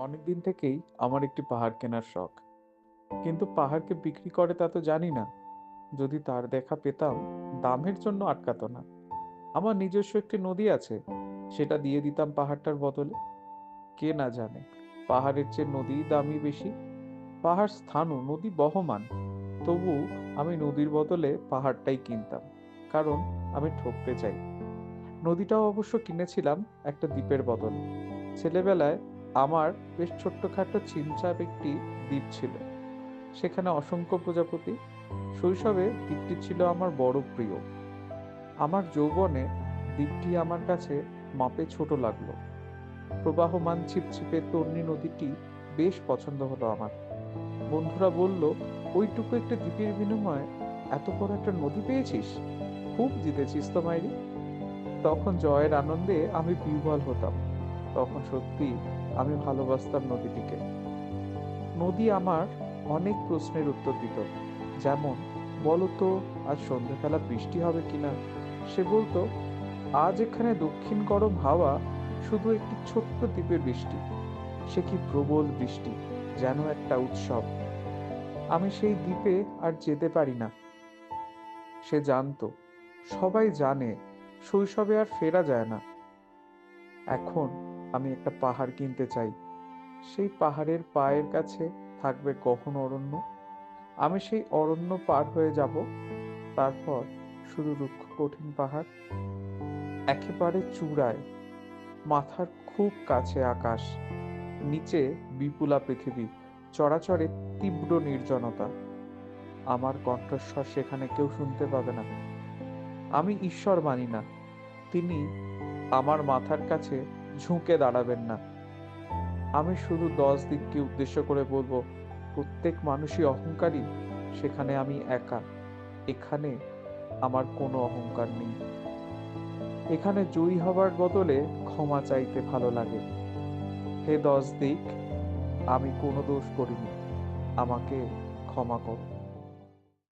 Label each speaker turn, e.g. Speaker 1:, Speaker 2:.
Speaker 1: অনেকদিন থেকেই আমার একটি পাহাড় কেনার শখ। কিন্তু পাহাড়কে বিক্রি করে তা তো জানি না। যদি তার দেখা পেতাম, দামের জন্য আটকাতো না। আমার নিজস্ব একটি নদী আছে, সেটা দিয়ে দিতাম পাহাড়টার বদলে। কে না জানে, পাহাড়ের চেয়ে নদী দামি বেশি। পাহাড় স্থানু, নদী বহমান। তবু আমি নদীর বদলে পাহাড়টাই কিনতাম, কারণ আমি ঠকতে চাই। নদীটাও অবশ্য কিনেছিলাম একটা দ্বীপের বদলে। ছেলেবেলায় আমার বেশ ছোট্টখাটো চিমচাপ একটি দ্বীপ ছিল, সেখানে অসংখ্য প্রজাপতি। শৈশবে দ্বীপটি ছিল আমার বড় প্রিয়। আমার যৌবনে দ্বীপটি আমার কাছে মাপে ছোট লাগলো। প্রবাহমান ছিপছিপে তন্বী নদীটি বেশ পছন্দ হলো আমার। বন্ধুরা বলল, ওইটুকু একটা দ্বীপের বিনিময়ে এত বড় একটা নদী পেয়েছিস, খুব জিতেছিস তো মাইরি। তখন জয়ের আনন্দে আমি বিহ্বল হতাম। তখন সত্যি আমি ভালোবাসতাম নদীটিকে। নদী আমার অনেক প্রশ্নের উত্তর দিত। যেমন, বলতো আজ সন্ধ্যেবেলা বৃষ্টি হবে কিনা। সে বলতো, আজ এখানে দক্ষিণ গরম হাওয়া, শুধু একটি ছোট্ট দ্বীপের বৃষ্টি। সে কি প্রবল বৃষ্টি, যেন একটা উৎসব। আমি সেই দ্বীপে আর যেতে পারি না। সে জানতো, সবাই জানে, শৈশবে আর ফেরা যায় না। এখন আমি একটা পাহাড় কিনতে চাই। সেই পাহাড়ের পায়ের কাছে থাকবে গহন অরণ্য। আমি সেই অরণ্য পার হয়ে যাব। তারপর শুধু রুক্ষ কঠিন পাহাড়, একেবারে চূড়ায়, মাথার খুব কাছে আকাশ, নিচে বিপুলা পৃথিবী, চরাচরে তীব্র নির্জনতা। আমার কণ্ঠস্বর সেখানে কেউ শুনতে পাবে না। আমি ঈশ্বর মানি না, তিনি আমার মাথার কাছে ঝুঁকে দাঁড়াবেন না। আমি শুধু 10 দিককে উদ্দেশ্য করে বলবো, প্রত্যেক মানুষই অহংকারী, সেখানে আমি একা। এখানে আমার কোনো অহংকার নেই। এখানে জয়ী হবার বদলে ক্ষমা চাইতে ভালো লাগে। হে 10 দিক, আমি কোনো দোষ করিনি, আমাকে ক্ষমা করো।